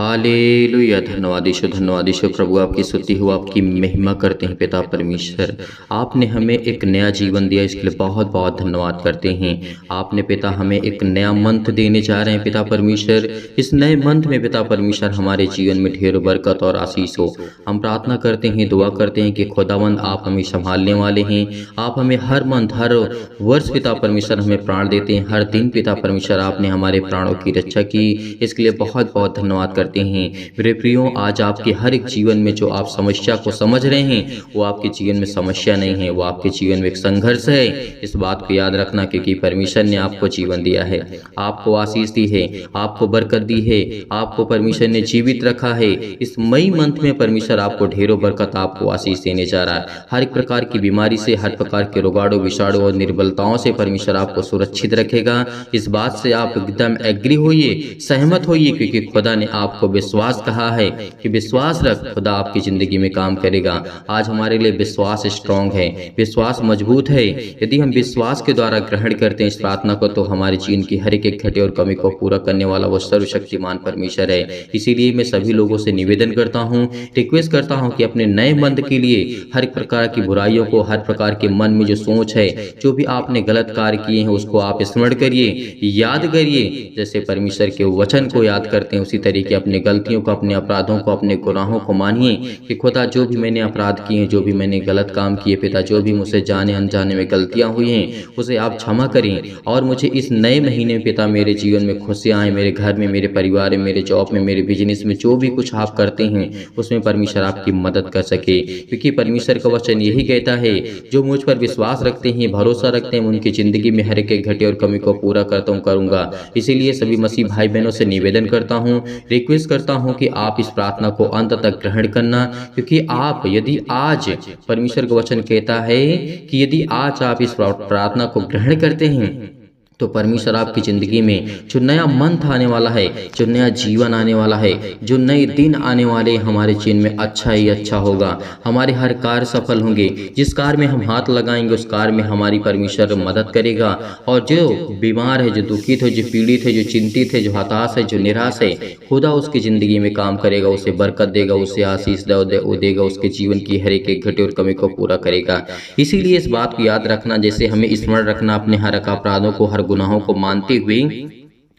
Hallelujah. धन्यवाद यीशु, धन्यवाद यीशु। प्रभु आपकी स्तुति हो, आपकी महिमा करते हैं पिता परमेश्वर। आपने हमें एक नया जीवन दिया, इसके लिए बहुत बहुत धन्यवाद करते हैं। आपने पिता हमें एक नया मंथ देने जा रहे हैं पिता परमेश्वर। इस नए मंथ में पिता परमेश्वर हमारे जीवन में ढेर बरकत और आशीष हो। हम प्रार्थना करते हैं, दुआ करते हैं कि खुदावंद आप हमें संभालने वाले हैं। आप हमें हर मंथ, हर वर्ष पिता परमेश्वर हमें प्राण देते हैं। हर दिन पिता परमेश्वर आपने हमारे प्राणों की रक्षा की, इसके लिए बहुत बहुत धन्यवाद करते हैं। मेरे प्रियो, आज आपके हर एक जीवन में जो आप समस्या को समझ रहे हैं, वो आपके जीवन में समस्या नहीं है, वो आपके जीवन में एक संघर्ष है। इस बात को याद रखना, क्योंकि परमेश्वर ने आपको जीवन दिया है, आपको आशीष दी है, आपको बरकत दी है, आपको परमेश्वर ने जीवित रखा है। इस मई मंथ में परमेश्वर आपको ढेरों बरकत, आपको आशीष देने जा रहा है। हर एक प्रकार की बीमारी से, हर प्रकार के रोगाणु विषाणु और निर्बलताओं से परमेश्वर आपको सुरक्षित रखेगा। इस बात से आप एकदम एग्री होइए, सहमत होइए, क्योंकि खुदा ने आपको विश्वास कहा है कि विश्वास रख, खुदा आपकी जिंदगी में काम करेगा। आज हमारे लिए विश्वास स्ट्रांग है, विश्वास मजबूत है। यदि हम विश्वास के द्वारा ग्रहण करते हैं इस प्रार्थना को, तो हमारे जीवन की हर एक घटे और कमी को पूरा करने वाला वो सर्वशक्तिमान परमेश्वर है। इसीलिए मैं सभी लोगों से निवेदन करता हूँ, रिक्वेस्ट करता हूँ कि अपने नए मंथ के लिए हर एक प्रकार की बुराइयों को, हर प्रकार के मन में जो सोच है, जो भी आपने गलत कार्य किए हैं, उसको आप स्मरण करिए, याद करिए। जैसे परमेश्वर के वचन को याद करते हैं, उसी तरीके अपने गलतियों को, अपने अपराधों को, अपने गुनाहों को मानिए कि खुदा, जो भी मैंने अपराध किए हैं, जो भी मैंने गलत काम किए पिता, जो भी मुझसे जाने अनजाने में गलतियां हुई हैं, उसे आप क्षमा करें। और मुझे इस नए महीने में पिता मेरे जीवन में खुशियां आए, मेरे घर में, मेरे परिवार में, मेरे जॉब में, मेरे बिजनेस में, जो भी कुछ आप करते हैं उसमें परमेश्वर आपकी मदद कर सके। क्योंकि परमेश्वर का वचन यही कहता है, जो मुझ पर विश्वास रखते हैं, भरोसा रखते हैं, उनकी जिंदगी में हर एक घटे और कमी को पूरा करता हूँ, करूँगा। इसीलिए सभी मसीह भाई बहनों से निवेदन करता हूँ, रिक्वेस्ट करता हूँ कि आप इस प्रार्थना को अंत तक ग्रहण करना। क्योंकि आप, यदि आज परमेश्वर का वचन कहता है कि यदि आज आप इस प्रार्थना को ग्रहण करते हैं, तो परमेश्वर आपकी ज़िंदगी में जो नया मंथ आने वाला है, जो नया जीवन आने वाला है, जो नए दिन आने वाले, हमारे जीवन में अच्छा ही अच्छा होगा। हमारे हर कार्य सफल होंगे। जिस कार्य में हम हाथ लगाएंगे, उस कार्य में हमारी परमेश्वर मदद करेगा। और जो बीमार है, जो दुखित है, जो पीड़ित है, जो चिंतित है, जो हताश है, जो निराश है, खुदा उसकी ज़िंदगी में काम करेगा, उसे बरकत देगा, उसे आशीष देगा, उसके जीवन की हर एक घटे और कमी को पूरा करेगा। इसीलिए इस बात को याद रखना, जैसे हमें स्मरण रखना अपने हर अपराधों को, हर गुनाहों को मानते हुए।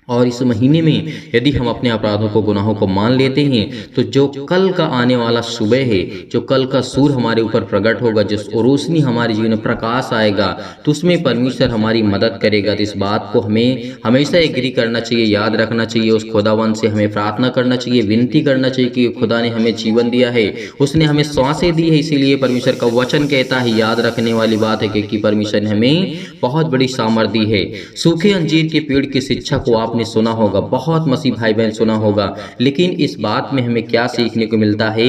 और इस महीने में यदि हम अपने अपराधों को, गुनाहों को मान लेते हैं, तो जो कल का आने वाला सुबह है, जो कल का सूर्य हमारे ऊपर प्रकट होगा, जो रोशनी हमारे जीवन में प्रकाश आएगा, तो उसमें परमेश्वर हमारी मदद करेगा। तो इस बात को हमें हमेशा एग्री करना चाहिए, याद रखना चाहिए। उस खुदावन से हमें प्रार्थना करना चाहिए, विनती करना चाहिए कि खुदा ने हमें जीवन दिया है, उसने हमें सांसें दी है। इसीलिए परमेश्वर का वचन कहता है, याद रखने वाली बात है कि परमेश्वर ने हमें बहुत बड़ी सामर्थ दी है। सूखे अंजीर के पेड़ की शिक्षा को आपने सुना होगा, बहुत मसीह भाई बहन सुना होगा, लेकिन इस बात में हमें क्या सीखने को मिलता है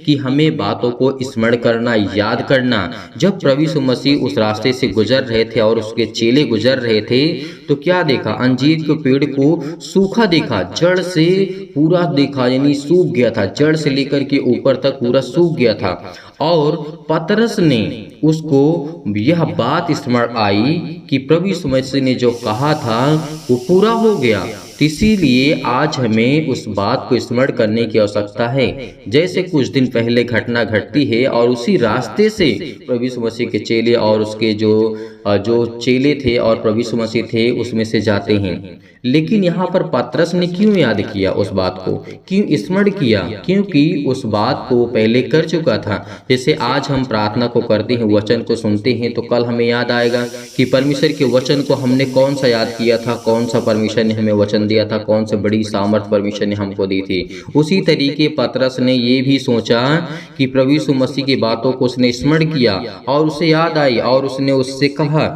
कि हमें बातों को स्मरण करना, याद करना। जब प्रभु यीशु मसीह उस रास्ते से गुजर रहे थे और उसके चेले गुजर रहे थे, तो क्या देखा? अंजीर के पेड़ को सूखा देखा, जड़ से पूरा देखा, यानी सूख गया था, जड़ से लेकर के ऊपर तक पूरा सूख गया था। और पतरस ने उसको यह बात स्मरण आई कि प्रभु यीशु मसीह ने जो कहा था वो पूरा हो गया। इसीलिए आज हमें उस बात को स्मरण करने की आवश्यकता है। जैसे कुछ दिन पहले घटना घटती है और उसी रास्ते से प्रभु यीशु मसीह के चेले और उसके जो चेले थे और प्रभु यीशु मसीह थे, उसमें से जाते हैं। लेकिन यहाँ पर पतरस ने क्यों याद किया उस बात को, क्यों स्मरण किया? क्योंकि उस बात को पहले कर चुका था। जैसे आज हम प्रार्थना को करते हैं, वचन को सुनते हैं, तो कल हमें याद आएगा कि परमेश्वर के वचन को हमने कौन सा याद किया था, कौन सा परमेश्वर ने हमें वचन दिया था, कौन सी बड़ी सामर्थ परमेश्वर ने हमको दी थी। उसी तरीके पतरस ने ये भी सोचा कि प्रभु यीशु मसीह की बातों को उसने स्मरण किया और उसे याद आई, और उसने उससे कहा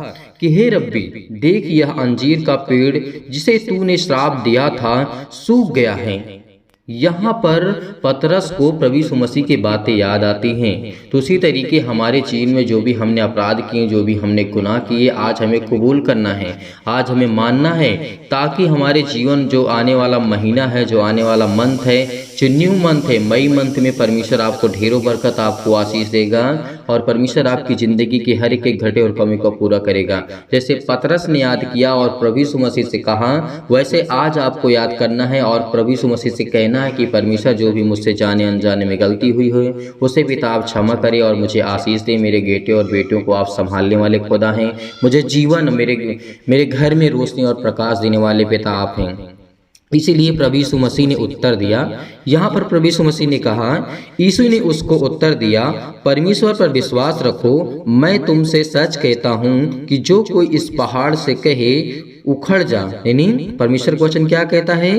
कि हे रब्बी, देख यह अंजीर का पेड़ जिसे तूने श्राप दिया था सूख गया है। यहाँ पर पतरस को प्रभु यीशु मसीह की बातें याद आती हैं। तो उसी तरीके हमारे जीवन में जो भी हमने अपराध किए, जो भी हमने गुनाह किए, आज हमें कबूल करना है, आज हमें मानना है, ताकि हमारे जीवन जो आने वाला महीना है, जो आने वाला मंथ है, जो न्यू मंथ है मई मंथ में परमेश्वर आपको ढेरों बरकत, आपको आशीष देगा और परमेश्वर आपकी ज़िंदगी की हर एक घटे और कमी को पूरा करेगा। जैसे पतरस ने याद किया और प्रभु यीशु मसीह से कहा, वैसे आज आपको याद करना है और प्रभु यीशु मसीह से कहना है कि परमेश्वर जो भी मुझसे जाने अनजाने में गलती हुई हो उसे पिता आप क्षमा करें और मुझे आशीष दें। मेरे बेटे और बेटियों को आप संभालने वाले खुदा हैं, मुझे जीवन, मेरे घर में रोशनी और प्रकाश देने वाले पिता आप हैं। इसीलिए प्रभु यीशु मसीह ने उत्तर दिया। यहाँ पर प्रभु यीशु मसीह ने कहा, यीशु ने उसको उत्तर दिया, परमेश्वर पर विश्वास रखो, मैं तुमसे सच कहता हूँ कि जो कोई इस पहाड़ से कहे उखड़ जा, यानी परमेश्वर का वचन क्या कहता है,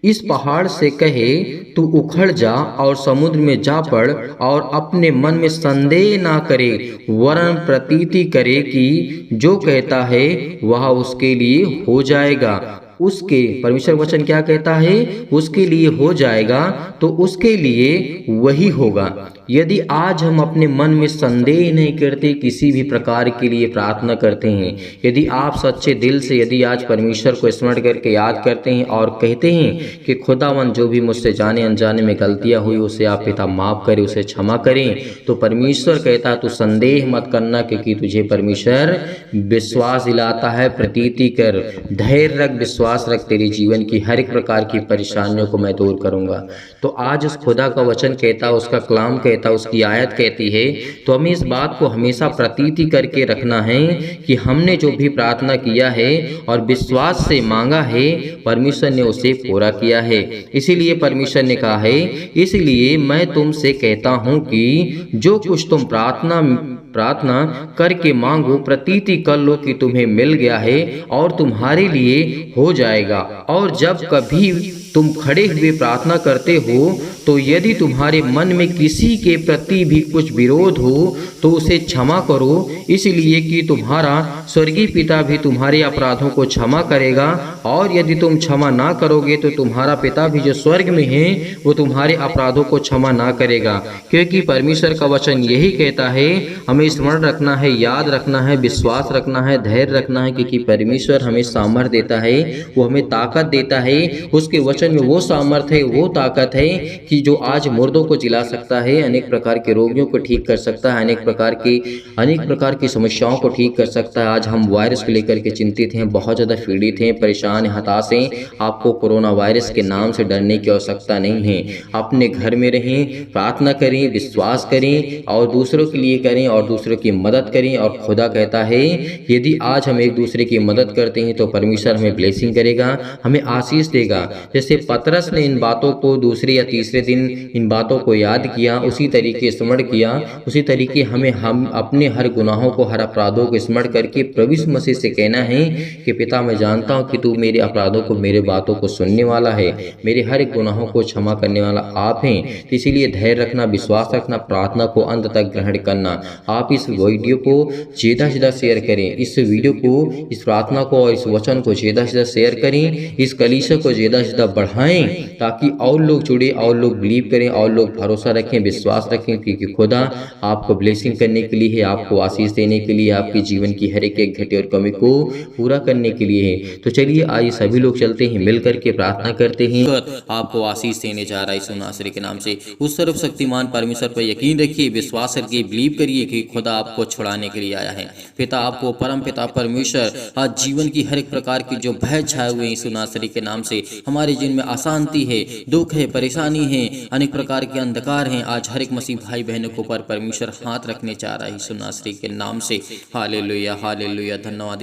इस पहाड़ से कहे तू उखड़ जा और समुद्र में जा पड़ और अपने मन में संदेह ना करे वरन प्रतीति करे कि जो कहता है वह उसके लिए हो जाएगा। उसके परमेश्वर वचन क्या कहता है, उसके लिए हो जाएगा, तो उसके लिए वही होगा। यदि आज हम अपने मन में संदेह नहीं करते, किसी भी प्रकार के लिए प्रार्थना करते हैं, यदि आप सच्चे दिल से यदि आज परमेश्वर को स्मरण करके याद करते हैं और कहते हैं कि खुदावन जो भी मुझसे जाने अनजाने में गलतियां हुई उसे आप पिता माफ करें, उसे क्षमा करें, तो परमेश्वर कहता तू संदेह मत करना, क्योंकि तुझे परमेश्वर विश्वास दिलाता है। प्रतीति कर, धैर्य रख, विश्वास रख, तेरे जीवन की हर एक प्रकार की परेशानियों को मैं दूर करूंगा। तो आज उस खुदा का वचन कहता, उसका कलाम कहता, उसकी आयत कहती है, तो हमें इस बात को हमेशा प्रतीति करके रखना है कि हमने जो भी प्रार्थना किया है और विश्वास से मांगा है परमेश्वर ने उसे पूरा किया है। इसीलिए परमेश्वर ने कहा है, इसलिए मैं तुमसे कहता हूं कि जो कुछ तुम प्रार्थना करके मांगो, प्रतीति कर लो कि तुम्हें मिल गया है और तुम्हारे लिए हो जाएगा। और जब कभी तुम खड़े हुए प्रार्थना करते हो तो यदि तुम्हारे मन में किसी के प्रति भी कुछ विरोध हो तो उसे क्षमा करो, इसलिए कि तुम्हारा स्वर्गीय पिता भी तुम्हारे अपराधों को क्षमा करेगा। और यदि तुम क्षमा ना करोगे तो तुम्हारा पिता भी जो स्वर्ग में है वो तुम्हारे अपराधों को क्षमा ना करेगा। क्योंकि परमेश्वर का वचन यही कहता है, हमें स्मरण रखना है, याद रखना है, विश्वास रखना है, धैर्य रखना है, क्योंकि परमेश्वर हमें सामर्थ्य देता है, वो हमें ताकत देता है। उसके वचन में वो सामर्थ्य है, वो ताकत है कि जो आज मुर्दों को जिला सकता है, अनेक प्रकार के रोगियों को ठीक कर सकता है, अनेक प्रकार की समस्याओं को ठीक कर सकता है। आज हम वायरस को लेकर के चिंतित हैं, बहुत ज़्यादा पीड़ित हैं, परेशान, हताश हैं। आपको कोरोना वायरस के नाम से डरने की आवश्यकता नहीं है। अपने घर में रहें, प्रार्थना करें, विश्वास करें और दूसरों के लिए करें और दूसरों की मदद करें। और खुदा कहता है यदि आज हम एक दूसरे की मदद करते हैं तो परमेश्वर हमें ब्लेसिंग करेगा, हमें आशीष देगा। जैसे पतरस ने इन बातों को दूसरे या तीसरे दिन इन बातों को याद किया, उसी तरीके स्मरण किया, उसी तरीके हम अपने हर गुनाहों को, हर अपराधों को स्मरण करके प्रभु यीशु मसीह से कहना है कि पिता मैं जानता हूँ कि तू मेरे अपराधों को, मेरे बातों को सुनने वाला है, मेरे हर एक गुनाहों को क्षमा करने वाला आप हैं। तो इसीलिए धैर्य रखना, विश्वास रखना, प्रार्थना को अंत तक ग्रहण करना। आप इस वीडियो को ज़्यादा से ज़्यादा शेयर करें, इस वीडियो को, इस प्रार्थना को और इस वचन को ज़्यादा से ज़्यादा शेयर करें, इस कलीसिया को ज़्यादा से ज़्यादा बढ़ाएं ताकि और लोग जुड़े और लोग बिलीव करें और लोग भरोसा रखें, विश्वास रखें, क्योंकि खुदा आपको ब्लेसिंग करने के लिए है, आपको आशीष देने के लिए, आपके जीवन की हर एक घटे और कमी को पूरा करने के लिए है। तो चलिए आइए सभी लोग चलते हैं, मिल करके प्रार्थना करते हैं। आपको आशीष देने जा रहा है यीशु नासरी के नाम से। उस सर्वशक्तिमान परमेश्वर पर यकीन रखिए, विश्वास रखिए, बिलीव करिए कि खुदा आपको छुड़ाने के लिए आया है। पिता आपको, परम पिता परमेश्वर आज जीवन की हर एक प्रकार की जो भय छाए हुए यीशु नासरी के नाम से, हमारे जीवन में अशांति है, दुख है, परेशानी है, अनेक प्रकार के अंधकार हैं, आज हर एक मसीह भाई बहनों को पर परमेश्वर हाथ रखने चाह रहा है यीशु नासरी के नाम से। हालेलुया, हालेलुया, धन्यवाद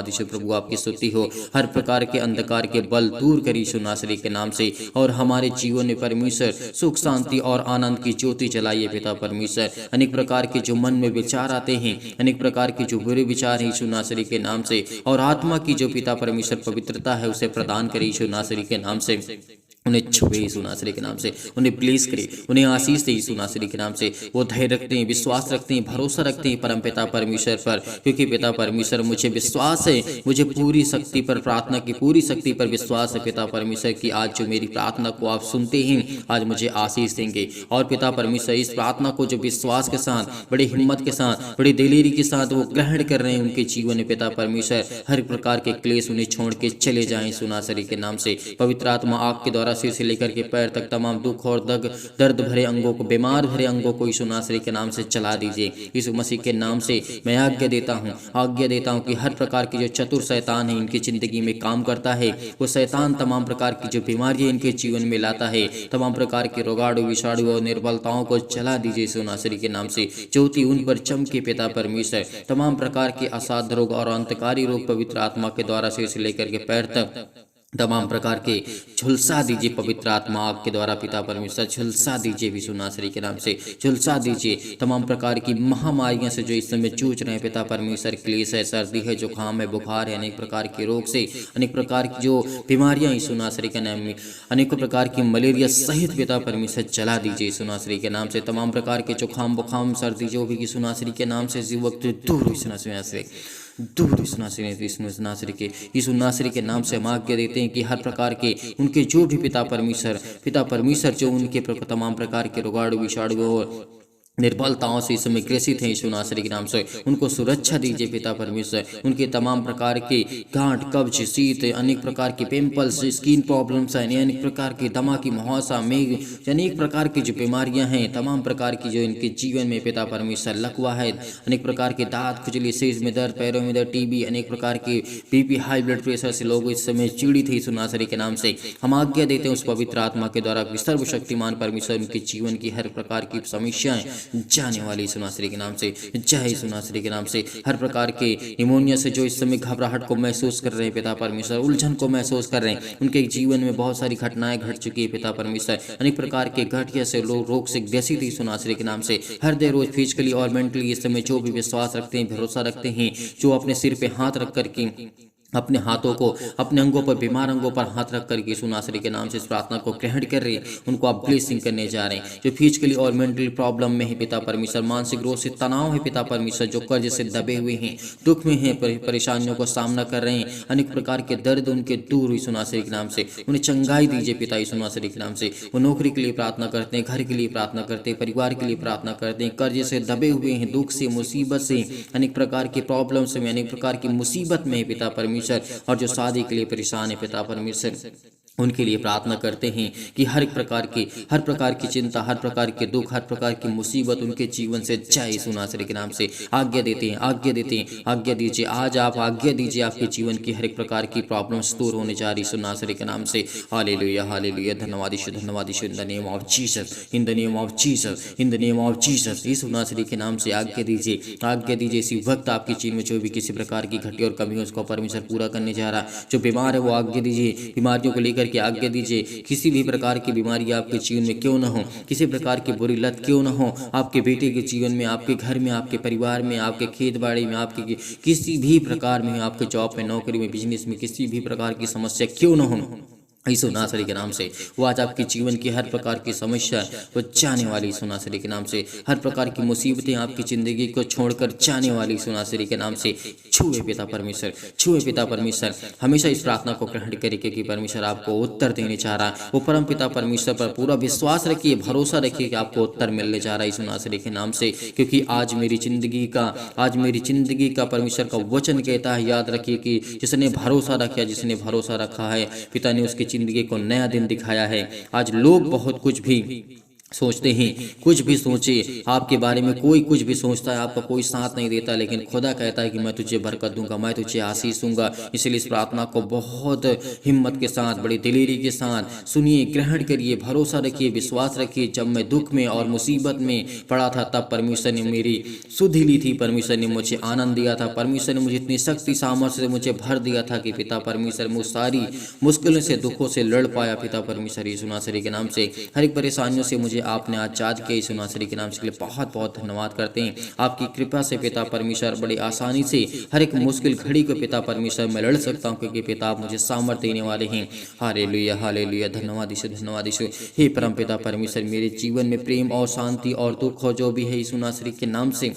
यीशु प्रभु आपकी स्तुति हो। हर प्रकार के अंधकार के बल दूर करी यीशु नासरी के नाम से और हमारे जीवन में परमेश्वर सुख, शांति और आनंद की ज्योति जलाइए पिता परमेश्वर। अनेक प्रकार के जो मन में विचार आते हैं, अनेक प्रकार के जो बुरे विचार हैं यीशु नासरी के नाम से, और आत्मा की जो पिता परमेश्वर पवित्रता है उसे प्रदान करे यीशु नासरी के नाम से। उन्हें छुए यीशु नासरी के नाम से, उन्हें ब्लेस करे, उन्हें आशीष दे यीशु नासरी के नाम से। वो धैर्य रखते हैं, विश्वास रखते हैं, भरोसा रखते हैं परम पिता परमेश्वर पर, क्योंकि पिता परमेश्वर मुझे विश्वास है, मुझे पूरी शक्ति पर, प्रार्थना की पूरी शक्ति पर विश्वास है पिता परमेश्वर की आज जो मेरी प्रार्थना को आप सुनते हैं आज मुझे आशीष देंगे। और पिता परमेश्वर इस प्रार्थना को जो विश्वास के साथ, बड़ी हिम्मत के साथ, बड़ी दिलेरी के साथ वो ग्रहण कर रहे हैं उनके जीवन में पिता परमेश्वर हर प्रकार के क्लेश उन्हें छोड़ के चले जाएं यीशु नासरी के नाम से। पवित्र आत्मा आग के द्वारा सिर से लेकर के पैर तक तमाम दुख और दर्द भरे अंगों को, बीमार भरे अंगों को यीशु नासरी के नाम से चला दीजिए। यीशु मसीह के नाम से मैं आज्ञा देता हूँ कि हर प्रकार की जो चतुर शैतान है इनकी जिंदगी में काम करता है, वो शैतान तमाम प्रकार की जो बीमारियां इनके जीवन में लाता है, तमाम प्रकार के रोगाणु विषाणु और निर्बलताओं को चला दीजिए यीशु नासरी के नाम से। ज्योति उन पर चमके पिता परमेश्वर। तमाम प्रकार के असाध्य रोग और अंतकारी रोग पवित्र आत्मा के द्वारा सिर से लेकर के पैर तक तमाम प्रकार के झुलसा दीजिए पवित्र आत्मा आग के द्वारा पिता परमेश्वर। झुलसा दीजिए यीशु नासरी के नाम से, झुलसा दीजिए तमाम प्रकार की महामारियां से जो इस समय जूझ रहे हैं पिता परमेश्वर। क्लेश है, सर्दी है, जुकाम है, बुखार है, अनेक प्रकार के रोग से, अनेक प्रकार की जो बीमारियां यीशु नासरी के नाम में, अनेकों प्रकार की मलेरिया सहित पिता परमेश्वर चला दीजिए यीशु नासरी के नाम से। तमाम प्रकार के जुकाम बुखाम सर्दी जो भी यीशु नासरी के नाम से इसी वक्त दूर यीशु नासरी के यीशु नासरी के नाम से हम आज्ञा देते हैं कि हर प्रकार के उनके जो भी पिता परमेश्वर जो उनके तमाम प्रकार के रोगाणु विषाणु और निर्बलताओं से इस समय ग्रसित हैं यीशु नासरी के नाम से, उनको सुरक्षा दीजिए पिता परमेश्वर। उनके तमाम प्रकार के गांठ, कब्ज, शीत, अनेक प्रकार के पिंपल्स, स्किन प्रॉब्लम्स हैं, अनेक प्रकार की दमा की मुहासा, मेघ, अनेक प्रकार की जो बीमारियां हैं, तमाम प्रकार की जो इनके जीवन में पिता परमेश्वर लकवा है, अनेक प्रकार के दांत, खुजली, सिर में दर्द, पैरों में दर्द, टीबी, अनेक प्रकार के बीपी, हाई ब्लड प्रेशर से लोग इस समय पीड़ित थे यीशु नासरी के नाम से। हम आज्ञा देते हैं उस पवित्र आत्मा के द्वारा सर्वशक्तिमान परमेश्वर उनके जीवन की हर प्रकार की समस्याएं जाने वाली यीशु नासरी के नाम से, जय यीशु नासरी के नाम से। हर प्रकार के निमोनिया से जो इस समय घबराहट को महसूस कर रहे हैं पिता परमेश्वर, उलझन को महसूस कर रहे हैं, उनके जीवन में बहुत सारी घटनाएं घट चुकी है पिता परमेश्वर। अनेक प्रकार के घटिया से रोग से ग्रसित यीशु नासरी के नाम से। हर देर रोज फिजिकली और मेंटली इस समय जो भी विश्वास रखते हैं, भरोसा रखते हैं, जो अपने सिर पे हाथ रख करके अपने हाथों को अपने अंगों पर, बीमार अंगों पर हाथ रख करके यीशु नासरी के नाम से इस प्रार्थना को ग्रहण कर रहे हैं, उनको आप ब्लेसिंग करने जा रहे हैं। जो फिजिकली और मेंटली प्रॉब्लम में है पिता परमेश्वर, मानसिक रोग से तनाव है पिता परमेश्वर, जो कर्ज से दबे हुए हैं, दुख में हैं, परेशानियों का सामना कर रहे हैं, अनेक प्रकार के दर्द उनके दूर यीशु नासरी के नाम से, उन्हें चंगाई दीजिए पिता यीशु नासरी के नाम से। वो नौकरी के लिए प्रार्थना करते हैं, घर के लिए प्रार्थना करते हैं, परिवार के लिए प्रार्थना करते हैं, कर्ज से दबे हुए हैं, दुख से, मुसीबत से, अनेक प्रकार की प्रॉब्लम्स में, अनेक प्रकार की मुसीबत में है पिता परमेश्वर, और जो शादी के लिए परेशान है पिता परमेश्वर, उनके लिए प्रार्थना करते हैं कि हर प्रकार की चिंता, हर प्रकार के दुख, हर प्रकार की मुसीबत उनके जीवन से जाए यीशु नासरी के नाम से। आज्ञा देते हैं, आज्ञा दीजिए। आज आप आज्ञा दीजिए, आपके जीवन की हर एक प्रकार की प्रॉब्लम्स दूर होने जा रही यीशु नासरी के नाम से। Hallelujah, hallelujah. धन्यवाद यीशु, धन्यवाद Yeshu. In the name of Jesus, in the name of Jesus, in the name of Jesus. Yeshu नासरी के नाम से आज्ञा दीजिए। इसी वक्त आपके जीवन में जो भी किसी प्रकार की घटी और कमी उसको परमेश्वर पूरा करने जा रहा। जो बीमार है वो आज्ञा दीजिए, बीमारियों को लेकर की आज्ञा दीजिए। किसी भी प्रकार की बीमारी आपके जीवन में क्यों ना हो, किसी प्रकार की बुरी लत क्यों ना हो, आपके बेटे के जीवन में, आपके घर में, आपके परिवार में, आपके खेत बाड़ी में, आपके किसी भी प्रकार में, आपके जॉब में, नौकरी में, बिजनेस में किसी भी प्रकार की समस्या क्यों ना हो, यीशु नासरी के नाम से वो आज आपके जीवन की हर प्रकार की समस्या वो जाने वाली यीशु नासरी के नाम से। हर प्रकार की मुसीबतें आपकी ज़िंदगी को छोड़कर जाने वाली यीशु नासरी के नाम से। छुए पिता परमेश्वर, छुए पिता परमेश्वर। हमेशा इस प्रार्थना को ग्रहण करिए क्योंकि परमेश्वर आपको उत्तर देने चाह रहा। वो परम पिता परमेश्वर पर पूरा विश्वास रखिए, भरोसा रखिए कि आपको उत्तर मिलने जा रहा है यीशु नासरी के नाम से। क्योंकि आज मेरी जिंदगी का परमेश्वर का वचन कहता है, याद रखिए कि जिसने भरोसा रखा है पिता ने उसकी जिंदगी को नया दिन दिखाया है। आज लोग बहुत कुछ भी सोचते हैं, कुछ भी सोचे आपके बारे में, कोई कुछ भी सोचता है, आपका कोई साथ नहीं देता, लेकिन खुदा कहता है कि मैं तुझे बरकत दूंगा, मैं तुझे आशीष दूंगा। इसलिए इस प्रार्थना को बहुत हिम्मत के साथ, बड़ी दिलेरी के साथ सुनिए, ग्रहण करिए, भरोसा रखिए, विश्वास रखिए। जब मैं दुख में और मुसीबत में पड़ा था तब परमेश्वर ने मेरी सुधि ली थी, परमेश्वर ने मुझे आनंद दिया था, परमेश्वर ने मुझे इतनी शक्ति सामर्थ्य से मुझे भर दिया था कि पिता परमेश्वर मुझ सारी मुश्किलों से, दुखों से लड़ पाया पिता परमेश्वर यीशु नासरी के नाम से। हर एक परेशानियों से मुझे आपने आजाद किया यीशु नासरी के नाम से। लिए बहुत बहुत धन्यवाद करते हैं। आपकी कृपा से पिता परमेश्वर बड़ी आसानी से हर एक मुश्किल घड़ी को पिता परमेश्वर मैं लड़ सकता हूँ, क्योंकि पिता आप मुझे सामर्थ्य देने वाले हैं। Hallelujah, hallelujah. धन्यवाद यीशु, धन्यवाद यीशु। हे परम पिता परमेश्वर, मेरे जीवन में प्रेम और शांति और दुख हो जो भी है यीशु नासरी के नाम से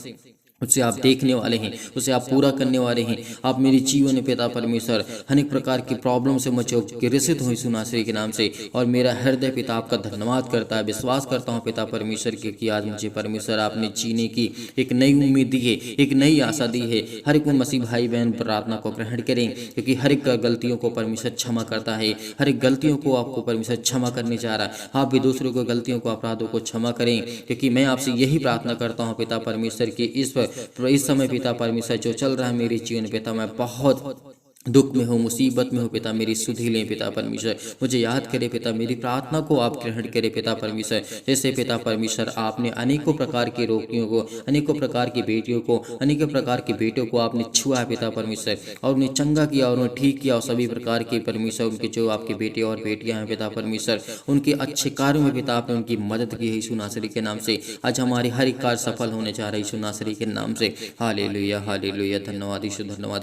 उसे आप देखने वाले हैं, उसे आप पूरा करने वाले हैं। आप मेरे जीवन में पिता परमेश्वर अनेक प्रकार की प्रॉब्लम से मुझे ग्रसित हुई यीशु नासरी के नाम से, और मेरा हृदय पिता आपका धन्यवाद करता है। विश्वास करता हूँ पिता परमेश्वर के कि आज मुझे परमेश्वर आपने जीने की एक नई उम्मीद दी है, एक नई आशा दी है। हर एक मसीह भाई बहन प्रार्थना को ग्रहण करें, क्योंकि हर एक गलतियों को परमेश्वर क्षमा करता है। हर एक गलतियों को आपको परमेश्वर क्षमा करने जा रहा है। आप भी दूसरों को गलतियों को अपराधों को क्षमा करें, क्योंकि मैं आपसे यही प्रार्थना करता हूँ पिता परमेश्वर की इस समय पिता परमेश्वर जो चल रहा है मेरे जीवन पिता, मैं बहुत दुख में हूँ, मुसीबत में हूँ पिता, मेरी सुधि लें पिता परमेश्वर। मुझे याद करे पिता, मेरी प्रार्थना को आप ग्रहण करें पिता परमेश्वर। जैसे पिता परमेश्वर आपने अनेकों प्रकार के रोगियों को, अनेकों प्रकार की बेटियों को, अनेकों प्रकार के बेटों को आपने छुआ पिता परमेश्वर, और उन्हें चंगा किया और उन्हें ठीक किया। और सभी प्रकार के परमेश्वर उनके जो आपके बेटे और बेटियां हैं पिता परमेश्वर, उनके अच्छे कार्यों में पिता आपने उनकी मदद की है यीशु नासरी के नाम से। आज हमारे हर एक कार्य सफल होने जा रहा है यीशु नासरी के नाम से। Hallelujah hallelujah. धन्यवाद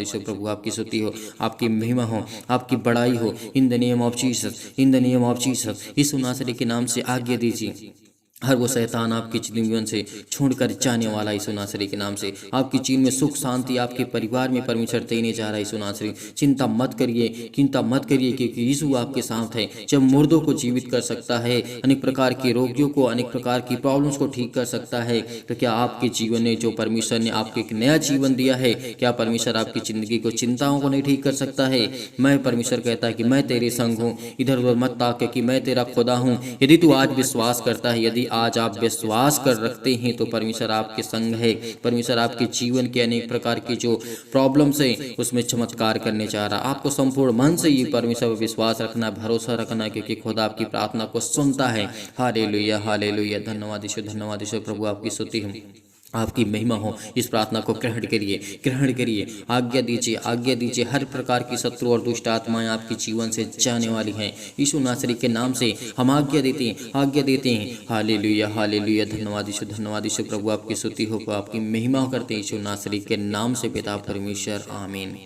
यीशु प्रभु, आपकी स्तुति हो, आपकी महिमा हो, आपकी बड़ाई हो। In the name of Jesus, in the name of Jesus, Yeshu नासरी के नाम से आज्ञा दीजिए। हर वो शैतान आपके जीवन से छोड़कर जाने वाला यीशु नासरी के नाम से। आपकी जीवन में सुख शांति आपके परिवार में परमेश्वर देने जा रहा है यीशु नासरी। चिंता मत करिए, चिंता मत करिए, क्योंकि यीशु आपके साथ है। जब मुर्दों को जीवित कर सकता है, अनेक प्रकार के रोगियों को, अनेक प्रकार की प्रॉब्लम्स को ठीक कर सकता है, तो क्या आपके जीवन में जो परमेश्वर ने आपको एक नया जीवन दिया है, क्या परमेश्वर आपकी जिंदगी को, चिंताओं को नहीं ठीक कर सकता है? मैं परमेश्वर कहता है कि मैं तेरे संग हूँ, इधर उधर मत ताक, क्योंकि मैं तेरा खुदा हूँ। यदि तू आज विश्वास करता है, यदि आज आप विश्वास कर रखते हैं, तो परमेश्वर आपके संग है। परमेश्वर आपके जीवन के अनेक प्रकार की जो प्रॉब्लम्स है उसमें चमत्कार करने जा रहा। आपको संपूर्ण मन से ये परमेश्वर पर विश्वास रखना, भरोसा रखना, क्योंकि खुदा आपकी प्रार्थना को सुनता है। Hallelujah hallelujah. धन्यवाद यीशु प्रभु, आपकी स्तुति हो, आपकी महिमा हो। इस प्रार्थना को ग्रहण करिए, ग्रहण करिए। आज्ञा दीजिए, आज्ञा दीजिए। हर प्रकार की शत्रु और दुष्ट आत्माएं आपके जीवन से जाने वाली हैं यीशु नासरी के नाम से। हम आज्ञा देते हैं, आज्ञा देते हैं। Hallelujah hallelujah. धन्यवाद यीशु प्रभु, आपकी स्तुति हो, आपकी महिमा करते हैं यीशु नासरी के नाम से पिता परमेश्वर, आमीन।